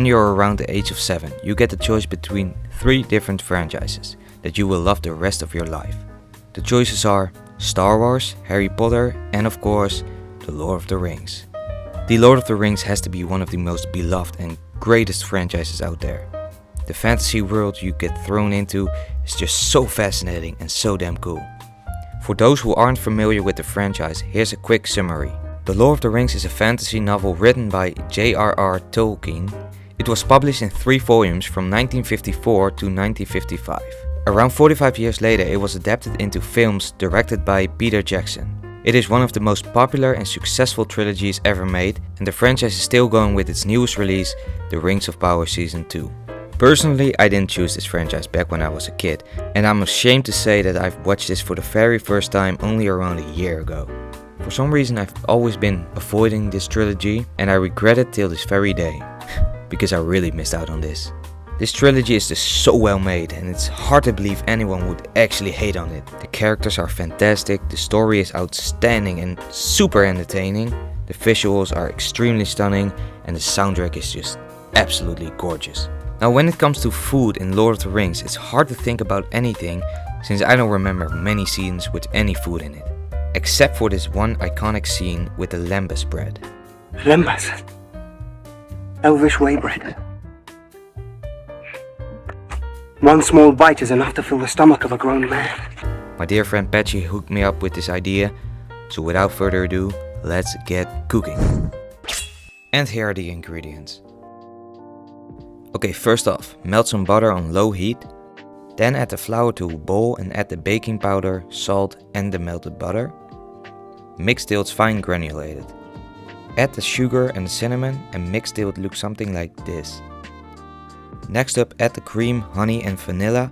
When you're around the age of 7, you get the choice between 3 different franchises that you will love the rest of your life. The choices are Star Wars, Harry Potter, and of course, The Lord of the Rings. The Lord of the Rings has to be one of the most beloved and greatest franchises out there. The fantasy world you get thrown into is just so fascinating and so damn cool. For those who aren't familiar with the franchise, here's a quick summary. The Lord of the Rings is a fantasy novel written by J.R.R. Tolkien. It was published in 3 volumes from 1954 to 1955. Around 45 years later, it was adapted into films directed by Peter Jackson. It is one of the most popular and successful trilogies ever made, and the franchise is still going with its newest release, The Rings of Power Season 2. Personally, I didn't choose this franchise back when I was a kid, and I'm ashamed to say that I've watched this for the very first time only around a year ago. For some reason, I've always been avoiding this trilogy, and I regret it till this very day. Because I really missed out on this. This trilogy is just so well made, and it's hard to believe anyone would actually hate on it. The characters are fantastic, the story is outstanding and super entertaining, the visuals are extremely stunning, and the soundtrack is just absolutely gorgeous. Now when it comes to food in Lord of the Rings, it's hard to think about anything since I don't remember many scenes with any food in it. Except for this one iconic scene with the Lembas bread. Lembas? Elvish whey bread. One small bite is enough to fill the stomach of a grown man. My dear friend Patchy hooked me up with this idea, so without further ado, let's get cooking. And here are the ingredients. Okay, first off, melt some butter on low heat. Then add the flour to a bowl and add the baking powder, salt and the melted butter. Mix till it's fine granulated. Add the sugar and the cinnamon and mix till it looks something like this. Next up, add the cream, honey and vanilla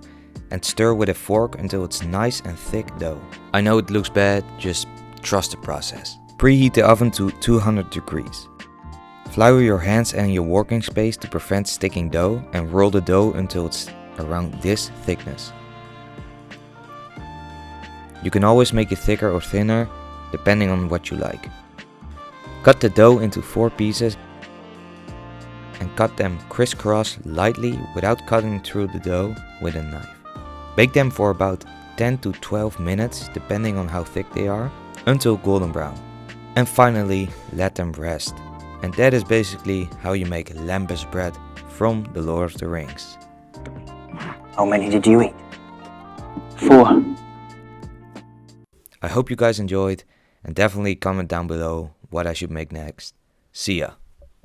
and stir with a fork until it's nice and thick dough. I know it looks bad, just trust the process. Preheat the oven to 200 degrees. Flour your hands and your working space to prevent sticking dough and roll the dough until it's around this thickness. You can always make it thicker or thinner depending on what you like. Cut the dough into 4 pieces and cut them crisscross lightly without cutting through the dough with a knife. Bake them for about 10 to 12 minutes depending on how thick they are until golden brown. And finally let them rest. And that is basically how you make Lembas bread from The Lord of the Rings. How many did you eat? 4. I hope you guys enjoyed and definitely comment down below what I should make next. See ya!